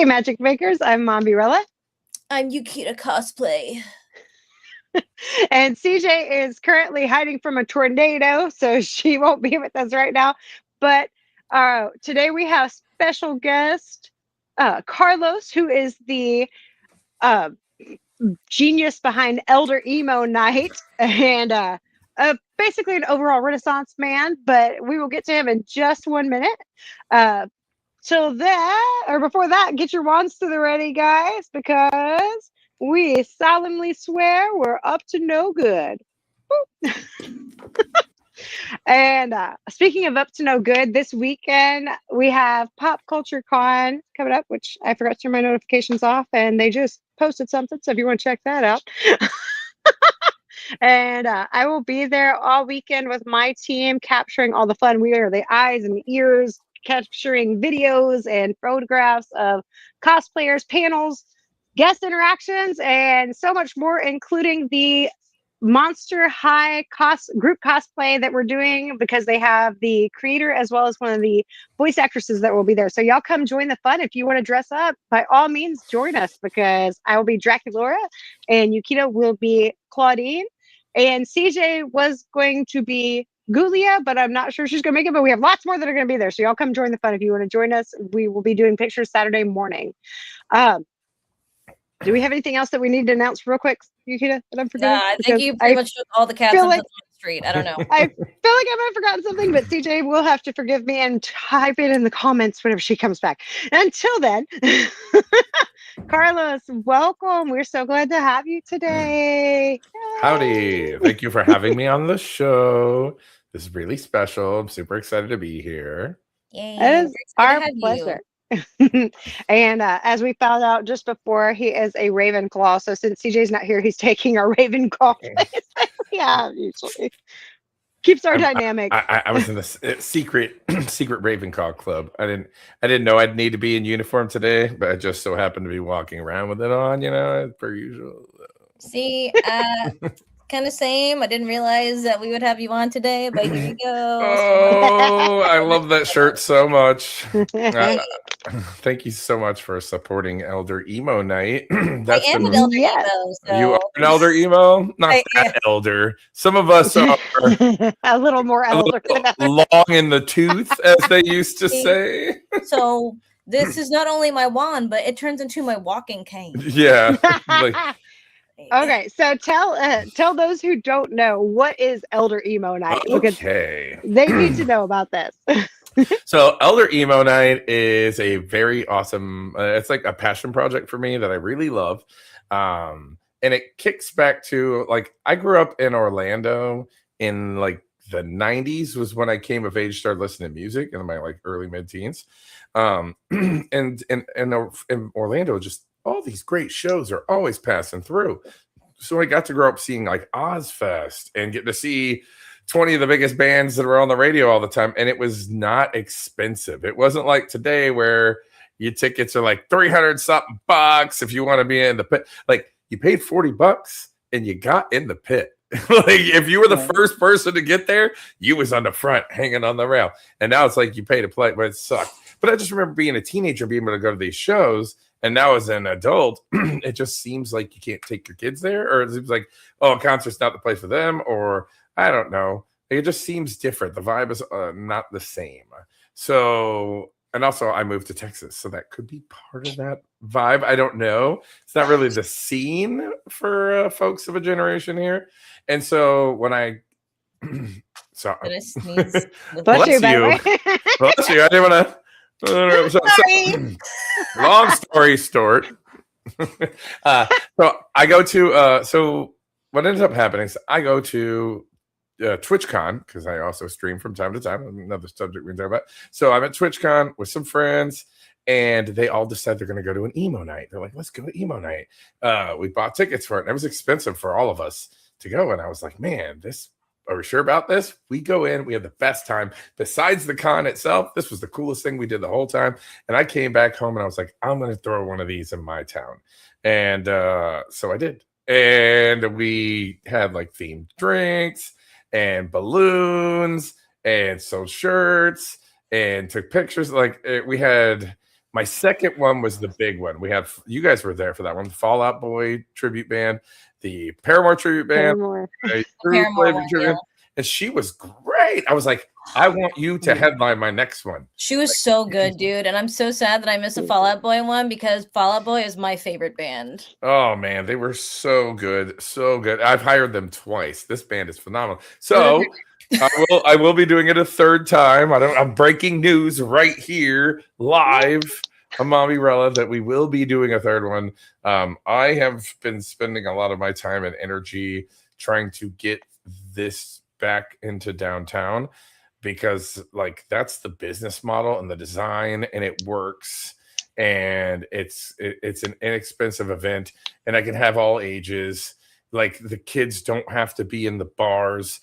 Magic Makers. I'm Mombirella. I'm Yukita Cosplay. And CJ is currently hiding from a tornado, so she won't be with us right now. But today we have special guest Carlos, who is the genius behind Elder Emo Night and basically an overall Renaissance man. But we will get to him in just 1 minute. Before that, get your wands to the ready, guys, because we solemnly swear we're up to no good. And speaking of up to no good, this weekend we have Pop Culture Con coming up, which I forgot to turn my notifications off, and they just posted something. So if you want to check that out. And I will be there all weekend with my team, capturing all the fun. We are the eyes and ears, capturing videos and photographs of cosplayers, panels, guest interactions, and so much more, including the Monster High group cosplay that we're doing, because they have the creator as well as one of the voice actresses that will be there. So y'all come join the fun. If you want to dress up, by all means join us, because I will be Draculaura and Yukita will be Claudine, and CJ was going to be Gulia, but I'm not sure she's going to make it. But we have lots more that are going to be there. So y'all come join the fun if you want to join us. We will be doing pictures Saturday morning. Do we have anything else that we need to announce real quick, Yukita, that I'm forgetting? I think you pretty much took all the cats on the street. I don't know. I feel like I might have forgotten something, but CJ will have to forgive me and type it in the comments whenever she comes back. Until then, Carlos, welcome. We're so glad to have you today. Yay. Howdy. Thank you for having me on the show. This is really special. I'm super excited to be here. Yay. It is our pleasure. And as we found out just before, he is a Ravenclaw. So since CJ's not here, he's taking our Ravenclaw place. Yeah, usually keeps our dynamic. I was in the secret Ravenclaw club. I didn't know I'd need to be in uniform today, but I just so happened to be walking around with it on, per usual. See, kind of same. I didn't realize that we would have you on today, but here you go. Oh, I love that shirt so much. Thank you so much for supporting Elder Emo Night. I am an Elder Emo. So. You are an Elder Emo? Not that elder. Some of us are a little more elder. Long in the tooth, as they used to say. So this is not only my wand, but it turns into my walking cane. Yeah. Okay, so tell those who don't know, what is Elder Emo Night? Okay. They need to know about this. So Elder Emo Night is a very awesome, it's like a passion project for me that I really love. And it kicks back to, I grew up in Orlando in the 90s was when I came of age, started listening to music in my early mid-teens. And in Orlando, just all these great shows are always passing through. So I got to grow up seeing Ozfest and get to see 20 of the biggest bands that were on the radio all the time. And it was not expensive. It wasn't like today where your tickets are $300 something bucks if you want to be in the pit. You paid $40 and you got in the pit. If you were the first person to get there, you was on the front hanging on the rail. And now it's you pay to play, but it sucked. But I just remember being a teenager, being able to go to these shows. And now as an adult, it just seems like you can't take your kids there, or it seems like, a concert's not the place for them, or I don't know. It just seems different. The vibe is not the same. So, and also I moved to Texas, so that could be part of that vibe. I don't know. It's not really the scene for folks of a generation here. And so when I... so, Bless you. Bless you. I didn't want to... long story short. So I go to so what ends up happening is I go to TwitchCon, because I also stream from time to time. Another subject we can talk about. So I'm at TwitchCon with some friends, and they all decide they're going to go to an emo night. They're like, let's go to emo night. We bought tickets for it, and it was expensive for all of us to go. And I was like, man, are we sure about this? We go in, we have the best time. Besides the con itself, this was the coolest thing we did the whole time. And I came back home and I was like, I'm going to throw one of these in my town. And so I did. And we had themed drinks and balloons and sold shirts and took pictures. We had My second one was the big one. We had you guys were there for that one. The Fall Out Boy tribute band, the Paramore tribute band, Paramore. Paramore one, tribute band, and she was great. I was like, I want you to headline my next one. She was so good, dude. And I'm so sad that I missed the Fall Out Boy one because Fall Out Boy is my favorite band. Oh man, they were so good, so good. I've hired them twice. This band is phenomenal. So I will be doing it a third time. I'm breaking news right here live on Mommy Rella that we will be doing a third one. I have been spending a lot of my time and energy trying to get this back into downtown because like that's the business model and the design and it works and it's an inexpensive event and I can have all ages. Like the kids don't have to be in the bars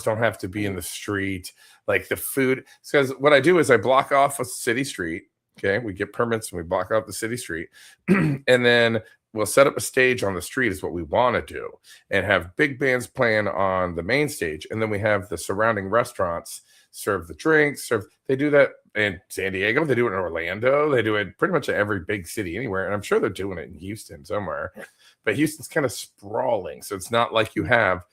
don't have to be in the street. Like the food, because what I do is I block off a city street. Okay, we get permits and we block off the city street, and then we'll set up a stage on the street is what we want to do, and have big bands playing on the main stage, and then we have the surrounding restaurants serve the drinks. They do that in San Diego, they do it in Orlando, they do it pretty much in every big city anywhere, and I'm sure they're doing it in Houston somewhere. But Houston's kind of sprawling, so it's not like you have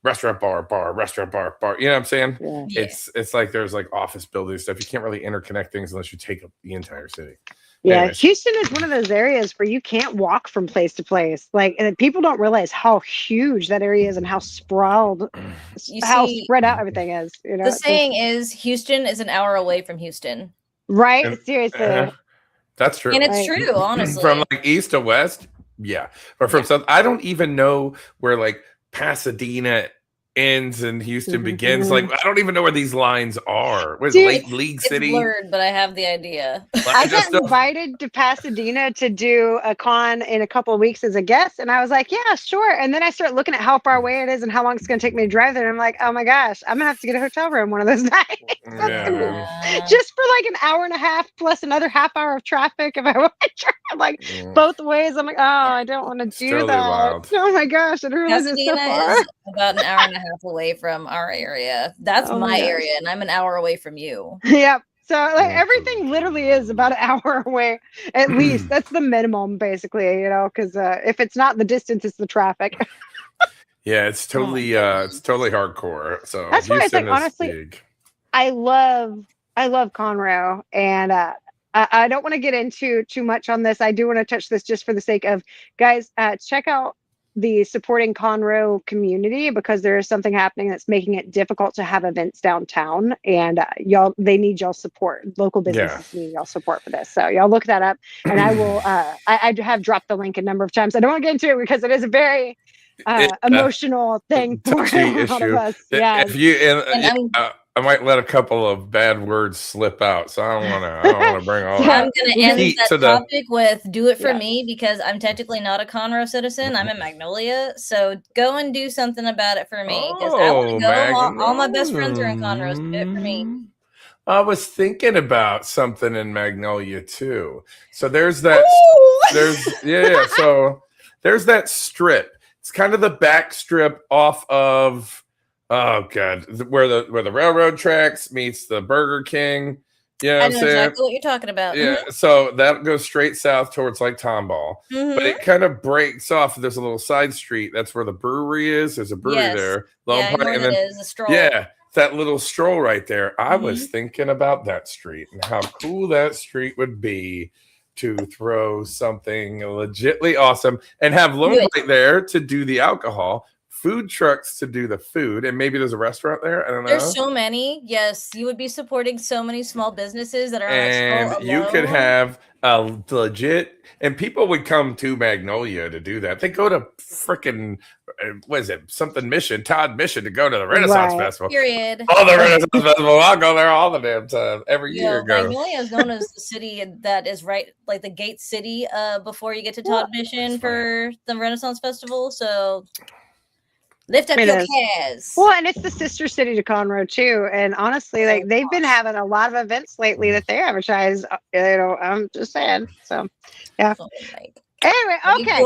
restaurant bar, restaurant bar. You know what I'm saying? Yeah. It's like there's like office buildings stuff. You can't really interconnect things unless you take up the entire city. Yeah, Anyways. Houston is one of those areas where you can't walk from place to place. Like, and people don't realize how huge that area is and how sprawled, spread out everything is. You know, the saying is Houston is an hour away from Houston. Right? And, seriously. That's true. And it's true, honestly. From like east to west, yeah. But from south, I don't even know where like Pasadena ends and Houston begins. Like I don't even know where these lines are. Where's Lake League City? It's blurred, but I have the idea. I got invited to Pasadena to do a con in a couple of weeks as a guest, and I was like, yeah, sure. And then I start looking at how far away it is and how long it's going to take me to drive there. And I'm like, oh my gosh, I'm gonna have to get a hotel room one of those nights. Just for like an hour and a half plus another half hour of traffic if I want to drive like both ways. I'm like, oh, I don't want to do totally that. Wild. Oh my gosh, it really is so far. Is about an hour and a half away from our area. That's my area, and I'm an hour away from you. Yep. So like everything literally is about an hour away at least. That's the minimum, basically. You know, because if it's not the distance, it's the traffic. Yeah, it's totally hardcore. So that's why Houston I think honestly, big. I love Conroe, and I don't want to get into too much on this. I do want to touch this just for the sake of guys. Check out the supporting Conroe community because there is something happening that's making it difficult to have events downtown, and they need y'all support. Local businesses need y'all support for this, so y'all look that up. And I will I have dropped the link a number of times. I don't want to get into it because it is a very emotional thing for a lot of us. Yeah, if you I might let a couple of bad words slip out, so I don't want to bring all. I'm going to end that topic with "Do it for me" because I'm technically not a Conroe citizen. I'm in Magnolia, so go and do something about it for me because I want to go. All my best friends are in Conroe, so do it for me. I was thinking about something in Magnolia too. So there's that. So there's that strip. It's kind of the back strip off of. Oh god, where the railroad tracks meets the Burger King. Yeah, I know exactly what you're talking about. Yeah, so that goes straight south towards like Tomball, but it kind of breaks off. There's a little side street. That's where the brewery is. There's a brewery there. And then is a stroll. Yeah, that little stroll right there. I was thinking about that street and how cool that street would be to throw something legitly awesome and have Lone Light there to do the alcohol. Food trucks to do the food, and maybe there's a restaurant there. I don't know. There's so many. Yes, you would be supporting so many small businesses that are and you could have a legit, and people would come to Magnolia to do that. They go to freaking something Mission, Todd Mission, to go to the Renaissance Festival. Period. Oh, the Renaissance Festival! I'll go there all the damn time, every year. Magnolia is known as the city that is right, like the gate city, before you get to Todd Mission for the Renaissance Festival. So. Lift up your cares. Well, and it's the sister city to Conroe too. And honestly, like they've been having a lot of events lately that they advertise. You know, I'm just saying. So, yeah. Anyway, okay.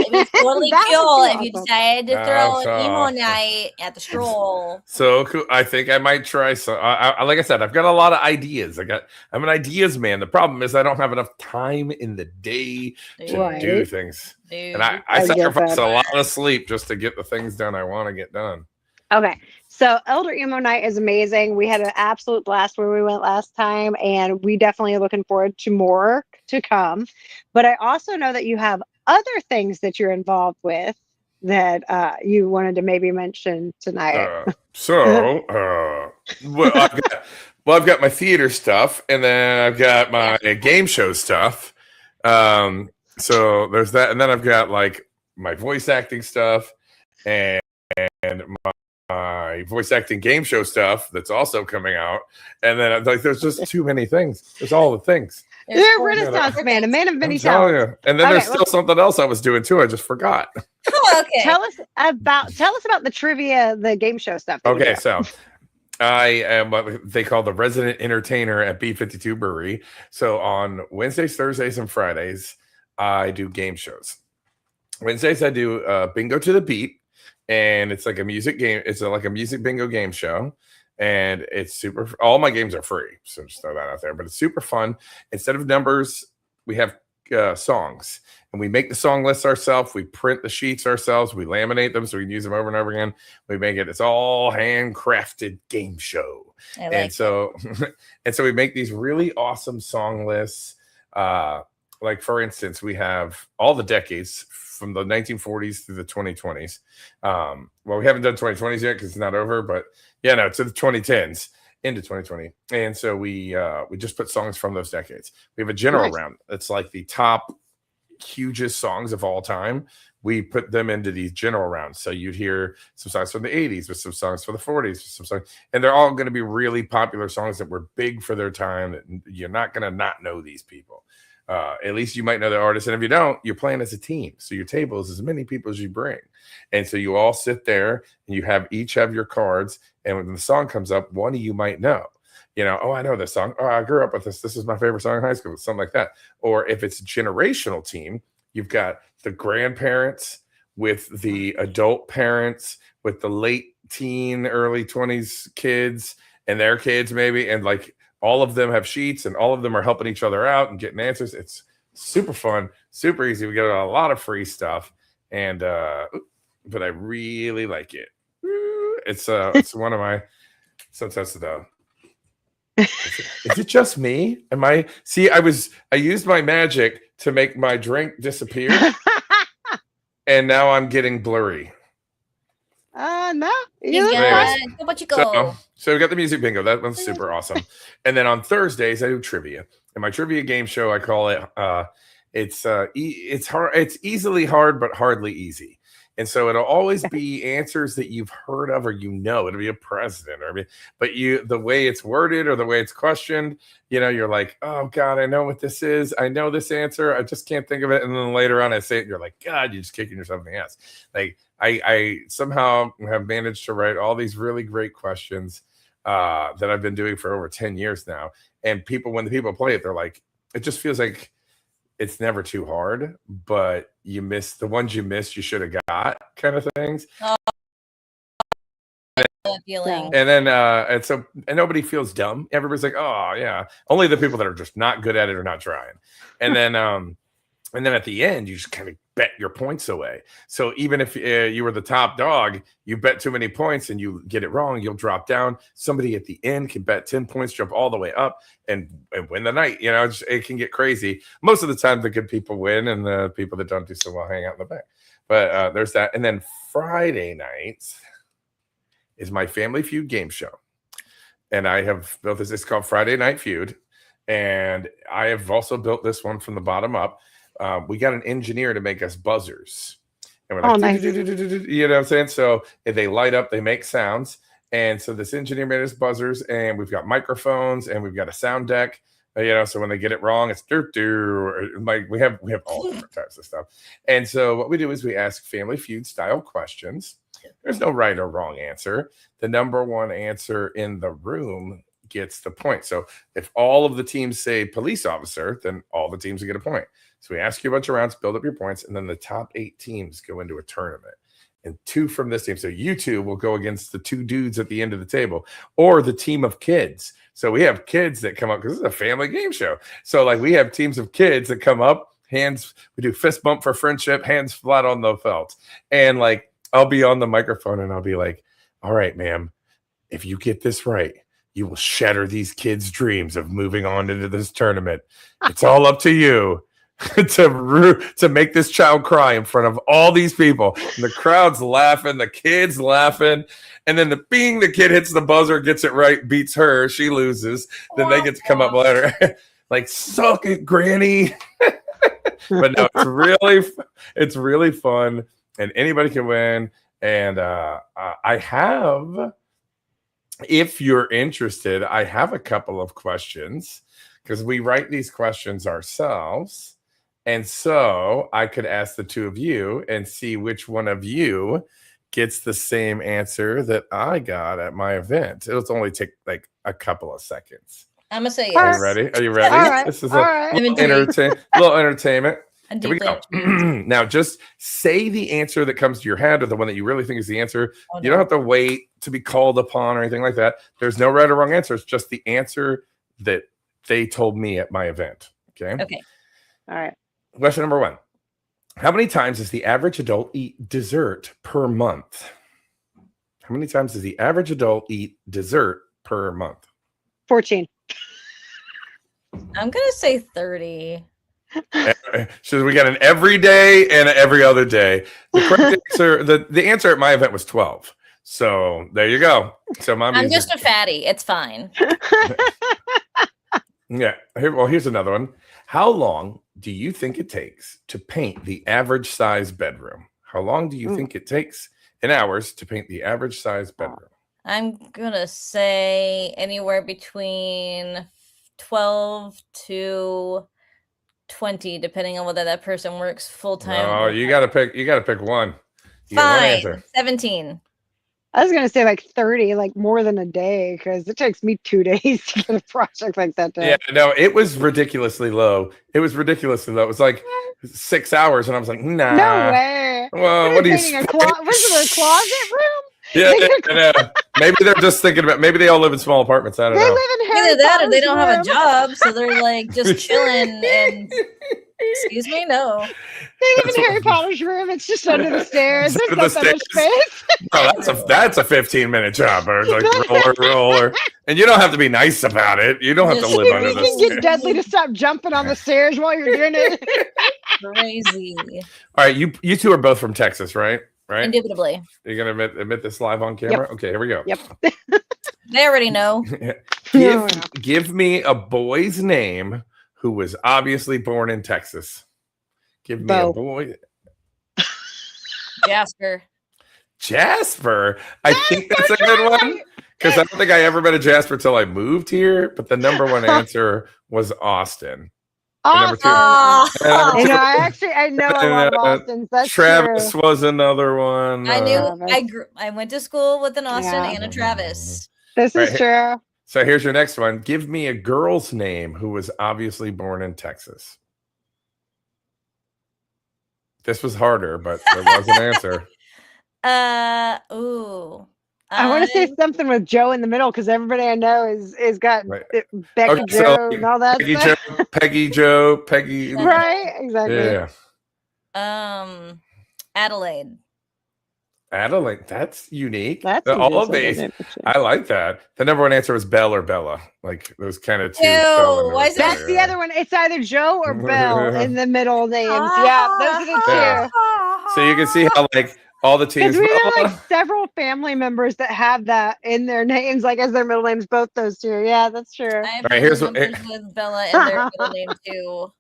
It'd be totally cool if you awesome. decided to throw an emo night at the stroll. So cool. I think I might try. So, like I said, I've got a lot of ideas. I'm an ideas man. The problem is I don't have enough time in the day to do things. And I sacrifice a lot of sleep just to get the things done I want to get done. Okay. So Elder Emo Night is amazing. We had an absolute blast where we went last time, and we definitely are looking forward to more to come. But I also know that you have other things that you're involved with that you wanted to maybe mention tonight. I've got my theater stuff, and then I've got my game show stuff. So there's that, and then I've got like my voice acting stuff and my voice acting game show stuff that's also coming out. And then like there's just too many things. There's all the things. You're a Renaissance man, a man of many talents. And then there's still something else I was doing too. I just forgot. Okay. Tell us about the trivia, the game show stuff. Okay, so I am what they call the resident entertainer at B52 Brewery. So on Wednesdays, Thursdays, and Fridays, I do game shows. Wednesdays, I do Bingo to the Beat, and it's like a music game. It's like a music bingo game show, and it's super. All my games are free, so just throw that out there. But it's super fun. Instead of numbers, we have songs, and we make the song lists ourselves. We print the sheets ourselves. We laminate them so we can use them over and over again. We make it. It's all handcrafted game show, so we make these really awesome song lists. Like for instance, we have all the decades from the 1940s through the 2020s. Well, we haven't done 2020s yet because it's not over, but to the 2010s into 2020. And so we just put songs from those decades. We have a general round. It's like the top hugest songs of all time. We put them into these general rounds. So you'd hear some songs from the 80s with some songs for the 40s, with some songs, and they're all going to be really popular songs that were big for their time. That you're not going to not know these people. At least you might know the artist. And if you don't, you're playing as a team. So your table is as many people as you bring. And so you all sit there and you each have your cards. And when the song comes up, one of you might know, I know this song. Oh, I grew up with this. This is my favorite song in high school. Something like that. Or if it's a generational team, you've got the grandparents with the adult parents, with the late teen, early 20s kids and their kids maybe. And like, all of them have sheets and all of them are helping each other out and getting answers. It's super fun, super easy. We get a lot of free stuff, and but I really like it. It's one of my. Sometimes is it just me? I used my magic to make my drink disappear, and now I'm getting blurry. No. So we got the music bingo. That one's super awesome. And then on Thursdays, I do trivia. And my trivia game show, I call it, it's hard. It's easily hard, but hardly easy. And so it'll always be answers that you've heard of or it'll be a president but the way it's worded or the way it's questioned, you're like, oh God, I know what this is. I know this answer. I just can't think of it. And then later on I say it and you're like, God, you're just kicking yourself in the ass. Like I somehow have managed to write all these really great questions that I've been doing for over 10 years now. And when the people play it, they're like, it just feels like it's never too hard, but you miss the ones you missed, you should have got kind of things. Feeling. And then and nobody feels dumb. Everybody's like, oh yeah. Only the people that are just not good at it or not trying. And then at the end, you just kind of bet your points away. So even if you were the top dog, you bet too many points and you get it wrong, you'll drop down. Somebody at the end can bet 10 points, jump all the way up and win the night. It can get crazy. Most of the time, the good people win and the people that don't do so well hang out in the back. But there's that. And then Friday nights is my Family Feud game show. And I have built this. It's called Friday Night Feud. And I have also built this one from the bottom up. We got an engineer to make us buzzers. And we're like, nice. You know what I'm saying? So if they light up, they make sounds. And so this engineer made us buzzers, and we've got microphones, and we've got a sound deck. So when they get it wrong, it's doo-doo. Like we have all different types of stuff. And so what we do is we ask Family Feud style questions. There's no right or wrong answer. The number one answer in the room gets the point. So if all of the teams say police officer, then all the teams will get a point. So we ask you a bunch of rounds, build up your points, and then the top 8 teams go into a tournament. And 2 from this team. So you 2 will go against the 2 dudes at the end of the table, or the team of kids. So we have kids that come up because this is a family game show. So like we have teams of kids that come up, hands, we do fist bump for friendship, hands flat on the felt. And like I'll be on the microphone and I'll be like, all right, ma'am, if you get this right, you will shatter these kids' dreams of moving on into this tournament. It's all up to you to make this child cry in front of all these people. And the crowd's laughing, the kid's laughing, and then the kid hits the buzzer, gets it right, beats her, she loses. Then they get to come up later, like, suck it, Granny. But no, it's really fun, and anybody can win. And I have, if you're interested, I have a couple of questions because we write these questions ourselves. And so I could ask the 2 of you and see which one of you gets the same answer that I got at my event. It'll only take like a couple of seconds. I'm going to say yes. yes. Are you ready? All right. This is a little entertainment. Here we go. Now, just say the answer that comes to your head or the one that you really think is the answer. Oh, no. You don't have to wait to be called upon or anything like that. There's no right or wrong answer. It's just the answer that they told me at my event. Okay. All right. Question number 1. How many times does the average adult eat dessert per month? How many times does the average adult eat dessert per month? 14. I'm going to say 30. So we got an every day and an every other day. The correct answer, the answer at my event was 12. So there you go. So I'm just a fatty. It's fine. Yeah. Here's another one. How long do you think it takes to paint the average size bedroom? How long do you think it takes in hours to paint the average size bedroom? I'm going to say anywhere between 12 to 20, depending on whether that person works full time. Oh, you got to pick one. Fine. 17. I was gonna say like 30, like more than a day, because it takes me 2 days to get a project like that done. Yeah, no, it was ridiculously low. It was like 6 hours, and I was like, nah. No way. Well, what are you Was it a closet room? Yeah, maybe they're just thinking about. Maybe they all live in small apartments. I don't know. They live in Harry Either that, or they don't room. have a job, so they're like just chilling. And excuse me, no. They live in Harry Potter's room. It's just under the stairs. There's not that much space. No, that's a 15-minute job, or like roller. And you don't have to be nice about it. You don't have to live under the stairs. You can get Dudley to stop jumping on the stairs while you're doing it. Crazy. All right, you 2 are both from Texas, right? Right. Indubitably. You're gonna admit this live on camera? Yep. Okay, here we go. Yep. They already know. Give me a boy's name who was obviously born in Texas. Give me a boy. Jasper. I think that's a good one. Because I don't think I ever met a Jasper till I moved here. But the number 1 answer was Austin. Austin. I know a lot of Austins. That's Travis true. was another one. I knew. I went to school with an Austin and a Travis. This is true. So here's your next one. Give me a girl's name who was obviously born in Texas. This was harder, but there was an answer. I want to say something with Joe in the middle because everybody I know is got Becky Joe and all that stuff. Peggy Joe. Right, exactly. Yeah. Adelaide. That's unique. All of these. I like that. The number 1 answer was Belle or Bella. Like those kind of 2. That's the other one. It's either Joe or Belle in the middle names. Yeah, those are the 2. So you can see how like all the teams. We have like several family members that have that in their names, like as their middle names. Both those 2. Yeah, that's true. I have here's with Bella and their middle name too.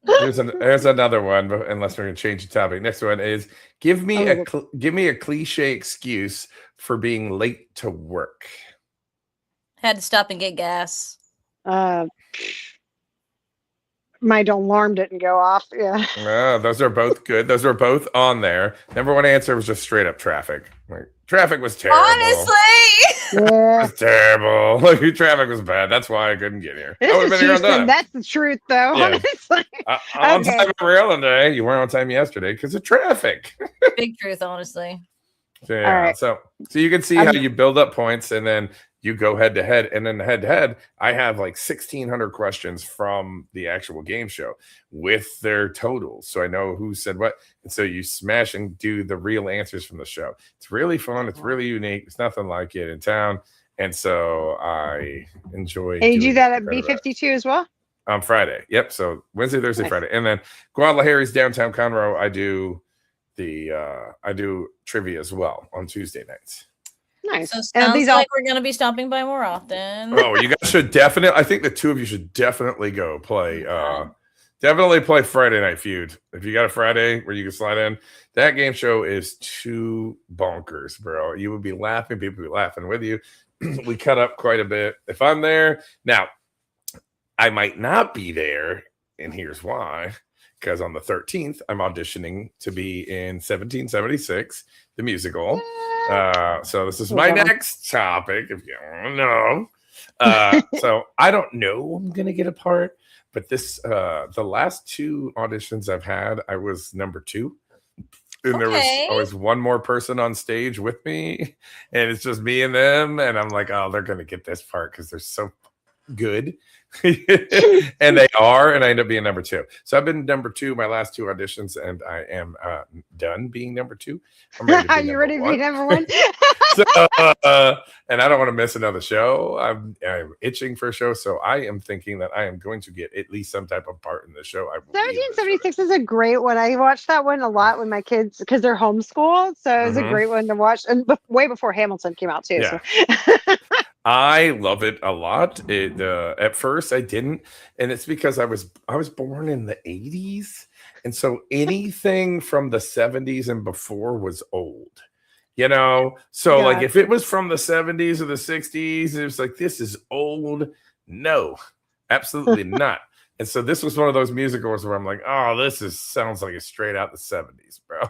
There's another one, unless we're going to change the topic. Next one is give me a cliche excuse for being late to work. Had to stop and get gas. My alarm didn't go off. Yeah. Those are both good. Those are both on there. Number 1 answer was just straight up traffic. Like, traffic was terrible. Honestly. Yeah. It's terrible. Like, traffic was bad. That's why I couldn't get here. I would have been here on time. That's the truth, though. Yeah. Honestly. I'm on time every other day. You weren't on time yesterday because of traffic. Big truth, honestly. Yeah. All right. So you can see how you build up points, and then you go head to head, and then head to head, I have like 1,600 questions from the actual game show with their totals, so I know who said what. And so you smash and do the real answers from the show. It's really fun. It's really unique. It's nothing like it in town, and so I enjoy. And you do that at B52 as well? On Friday. Yep. So Wednesday, Thursday, Friday, and then Guadalajara's downtown Conroe. I do trivia as well on Tuesday nights. Nice. So sounds like we're going to be stopping by more often. Oh, you guys should definitely. I think the two of you should definitely go play. Definitely play Friday Night Feud. If you got a Friday where you can slide in, that game show is too bonkers, bro. You would be laughing. People would be laughing with you. We cut up quite a bit. If I'm there now, I might not be there, and here's why. Because on the 13th, I'm auditioning to be in 1776, the musical. So this is my next topic, if you want to know. So I don't know I'm going to get a part, but the last two auditions I've had, I was number 2. And there was always one more person on stage with me, and it's just me and them. And I'm like, oh, they're going to get this part because they're so good. And they are, and I end up being number 2. So I've been number 2 my last 2 auditions, and I am done being number 2. I'm ready to be ready to be number 1? So, and I don't want to miss another show. I'm itching for a show, so I am thinking that I am going to get at least some type of part in the show. 1776 is a great one. I watched that one a lot with my kids because they're homeschooled, so it was a great one to watch, and way before Hamilton came out too. Yeah. So. I love it a lot. At first I didn't, and it's because I was born in the 80s, and so anything from the 70s and before was old. So like if it was from the 70s or the 60s, it was like, this is old. No, absolutely not. And so this was one of those musicals where I'm like, oh, sounds like it's straight out the 70s, bro.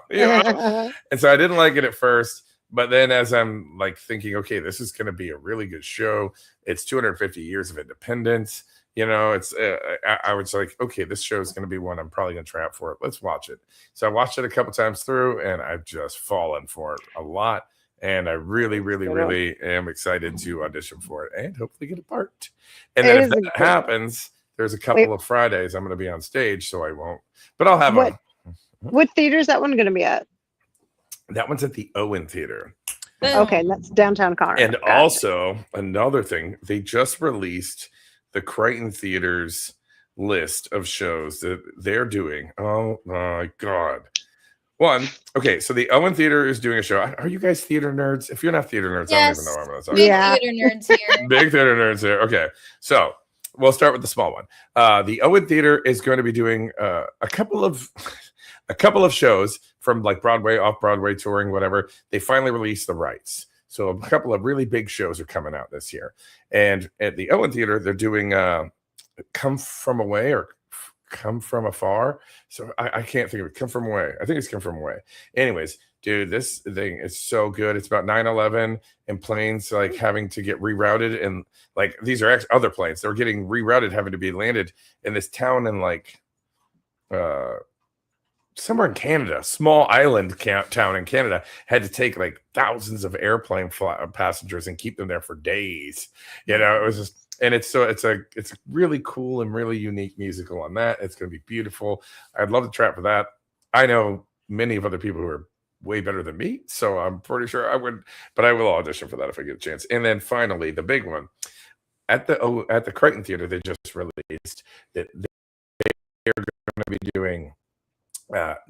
And so I didn't like it at first. But then as I'm like thinking, okay, this is going to be a really good show. It's 250 years of independence. It's I was like, okay, this show is going to be one I'm probably going to try out for it. Let's watch it. So I watched it a couple times through, and I've just fallen for it a lot. And I really, really, really am excited to audition for it and hopefully get a part. And then if that happens, there's a couple of Fridays I'm going to be on stage, so I won't. But I'll have What theater is that one going to be at? That one's at the Owen Theater. Okay, that's downtown Conroe. And also, another thing, they just released the Crichton Theater's list of shows that they're doing. Oh my God. Okay, so the Owen Theater is doing a show. Are you guys theater nerds? If you're not theater nerds, yes. I don't even know what I'm going to talk about. Big theater nerds here. Big theater nerds here. Okay, so we'll start with the small one. The Owen Theater is going to be doing a couple of shows from like Broadway, off-Broadway, touring, whatever. They finally released the rights. So a couple of really big shows are coming out this year. And at the Owen Theater, they're doing Come From Away or Come From Afar. So I can't think of it. Come From Away. I think it's Come From Away. Anyways, dude, this thing is so good. It's about 9/11 and planes like having to get rerouted. And like these are other planes. They're getting rerouted, having to be landed in this town in like somewhere in Canada, small island town in Canada, had to take like thousands of airplane passengers and keep them there for days. It was just, and it's a really cool and really unique musical on that. It's going to be beautiful. I'd love to try it for that. I know many of other people who are way better than me, so I'm pretty sure I would, but I will audition for that if I get a chance. And then finally, the big one at the Crichton Theater, they just released that they're going to be doing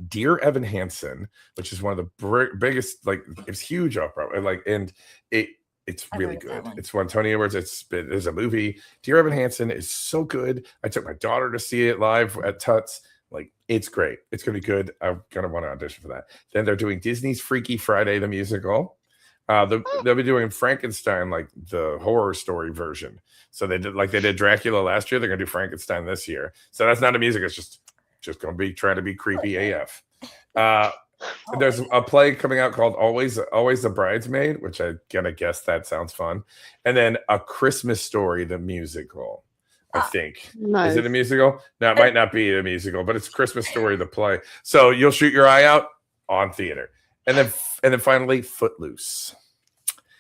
Dear Evan Hansen, which is one of the biggest, like it's huge off-Broadway, like, and it's really good. It's won Tony Awards. There's a movie. Dear Evan Hansen is so good. I took my daughter to see it live at Tuts. Like, it's great. It's gonna be good. I'm gonna want to audition for that. Then they're doing Disney's Freaky Friday the musical. They'll be doing Frankenstein, like the horror story version. So they did Dracula last year. They're gonna do Frankenstein this year. So that's not a music. It's just going to be trying to be creepy AF. there's a play coming out called Always the Bridesmaid, which I gonna guess that sounds fun. And then A Christmas Story, the musical. I think. Nice. Is it a musical? No, it might not be a musical, but it's Christmas Story, the play. So you'll shoot your eye out on theater. And then finally, Footloose.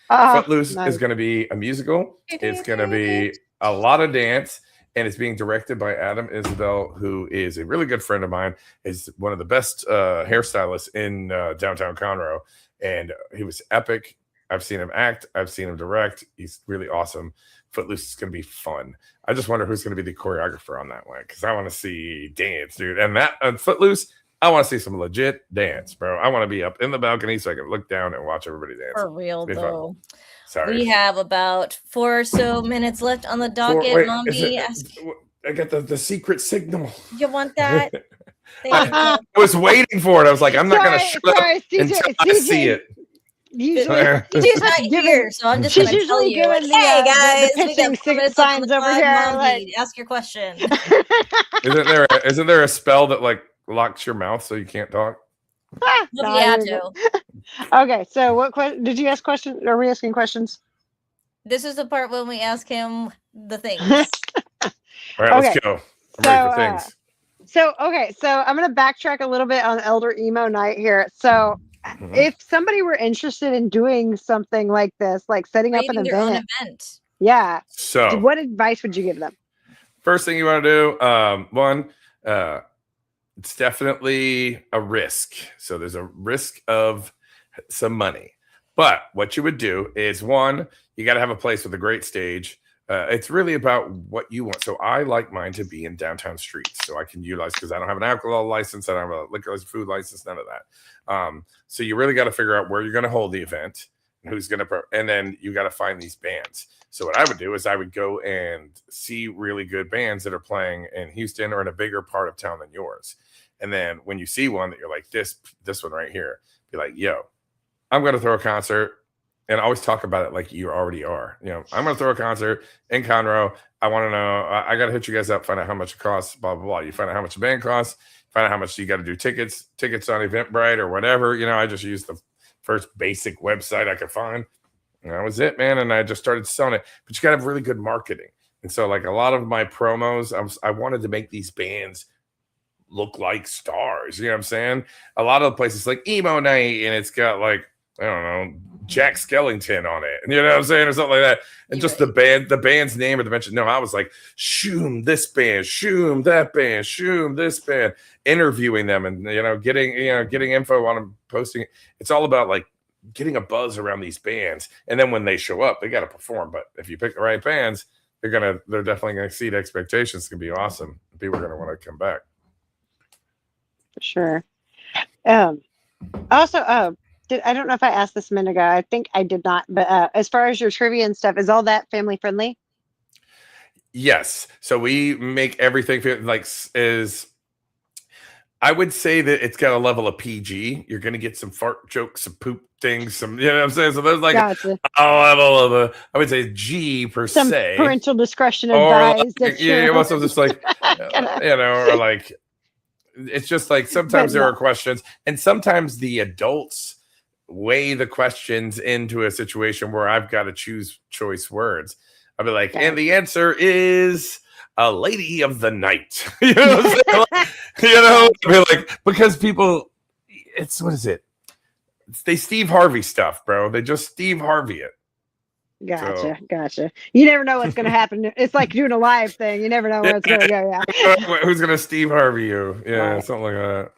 Footloose is going to be a musical. It's going to be a lot of dance, and it's being directed by Adam Isabel, who is a really good friend of mine. Is one of the best hairstylists in downtown Conroe, and he was epic. I've seen him act. I've seen him direct. He's really awesome. Footloose is going to be fun. I just wonder who's going to be the choreographer on that one, because I want to see dance, dude. And that Footloose, I want to see some legit dance, bro. I want to be up in the balcony so I can look down and watch everybody dance. For real, though. Fun. Sorry. We have about 4 or so minutes left on the docket. Mommy, I got the secret signal. You want that? I was waiting for it. I was like, I'm not going to shut up until I see it. She's not here, so I'm just going to tell you. Like, hey, guys, we got 6 signs over here. Like, ask your question. Isn't there a spell that like locks your mouth so you can't talk? Okay, so what question did you ask? Questions? Are we asking questions? This is the part when we ask him the things. All right, let's go. I'm ready for things. So I'm going to backtrack a little bit on Elder Emo Night here. So. If somebody were interested in doing something like this, like setting up an event, yeah. So, what advice would you give them? First thing you want to do, one, it's definitely a risk. So there's a risk of some money. But what you would do is, one, you got to have a place with a great stage. It's really about what you want. So I like mine to be in downtown streets, so I can utilize, because I don't have an alcohol license, I don't have a liquor license, food license, none of that. So you really got to figure out where you're going to hold the event, and who's going to, and then you got to find these bands. So what I would do is I would go and see really good bands that are playing in Houston or in a bigger part of town than yours. And then when you see one that you're like, this one right here, be like, yo, I'm going to throw a concert. And always talk about it like you already are. You know, I'm going to throw a concert in Conroe. I want to know, I got to hit you guys up, find out how much it costs, blah, blah, blah. You find out how much a band costs, find out how much you got to do tickets on Eventbrite or whatever. You know, I just used the first basic website I could find. And that was it, man. And I just started selling it. But you got to have really good marketing. And so, like, a lot of my promos, I wanted to make these bands look like stars. You know what I'm saying? A lot of the places like Emo Night, and it's got, like, I don't know, Jack Skellington on it. You know what I'm saying? Or something like that. And just the band's name or the mention. No, I was like, shoom this band, shoom that band, shoom this band, interviewing them and, getting info on them, posting it. It's all about like getting a buzz around these bands. And then when they show up, they got to perform. But if you pick the right bands, they're definitely going to exceed expectations. It's going to be awesome. People are going to want to come back. For sure. Also, I don't know if I asked this a minute ago. I think I did not. But as far as your trivia and stuff, is all that family friendly? Yes. So we make everything I would say that it's got a level of PG. You're going to get some fart jokes, some poop things, some, you know what I'm saying? So there's like a level of I would say G per se. Parental discretion advised. You're also just like, or like, it's just like sometimes there are questions, and sometimes the adults weigh the questions into a situation where I've got to choose choice words. I'll be like, and the answer is a lady of the night. You know what I'm saying? Be like, because people, what is it? They Steve Harvey stuff, bro. They just Steve Harvey it. Gotcha. You never know what's going to happen. It's like doing a live thing. You never know where it's going to go. Yeah. Who's going to Steve Harvey you? Yeah, something like that.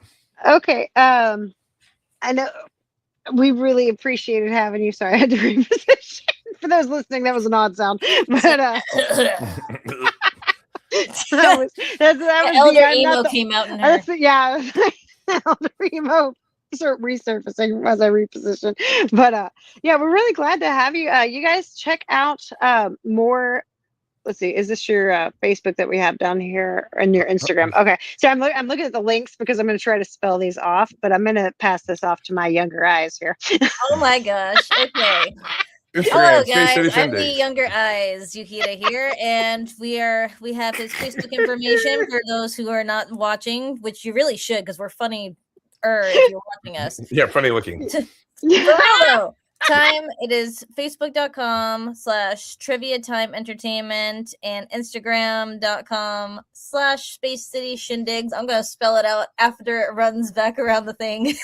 Okay. I know we really appreciated having you. Sorry, I had to reposition. For those listening, that was an odd sound. But that was Elder Emo came out in her. Elder Emo resurfacing as I reposition. But we're really glad to have you. You guys check out more. Let's see, is this your Facebook that we have down here and your Instagram? Okay, so I'm looking at the links because I'm going to try to spell these off, but I'm going to pass this off to my younger eyes here. Oh my gosh! Okay. Hello guys, I'm the younger eyes, Yukita here, and we have his Facebook information for those who are not watching, which you really should because we're funny if you're watching us. Yeah, funny looking. For real though. Time, it is facebook.com/trivia time entertainment and instagram.com/space city shindigs. I'm gonna spell it out after it runs back around the thing.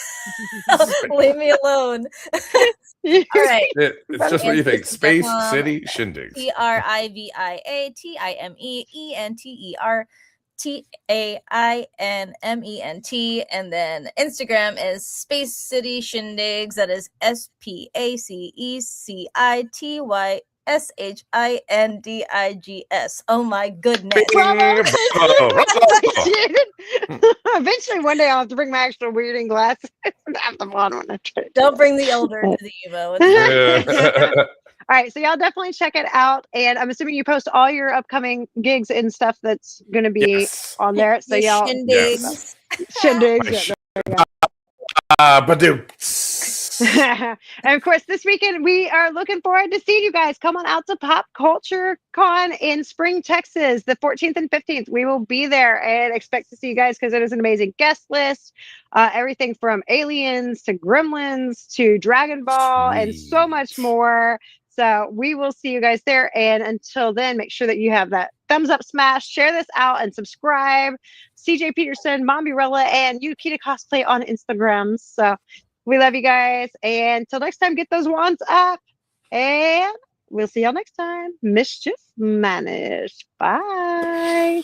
Leave me alone. All right. It's just what you think. Space City Shindigs. TRIVIATIMENTERTAINMENT, and then Instagram is Space City Shindigs. That is SPACECITYSHINDIGS. Oh my goodness! Bravo. Eventually, one day I'll have to bring my actual reading glasses and have them on when I try. Don't bring the Elder to the Emo. All right, so y'all definitely check it out, and I'm assuming you post all your upcoming gigs and stuff that's going to be on there. So y'all shindigs. Shindigs. Badoo. And of course, this weekend we are looking forward to seeing you guys. Come on out to Pop Culture Con in Spring, Texas, the 14th and 15th. We will be there and expect to see you guys because it is an amazing guest list. Everything from aliens to gremlins to Dragon Ball and so much more. So we will see you guys there. And until then, make sure that you have that thumbs up smash, share this out, and subscribe. CJ Peterson, Mombirella, and Yukita Cosplay on Instagram. So we love you guys. And until next time, get those wands up. And we'll see y'all next time. Mischief managed. Bye.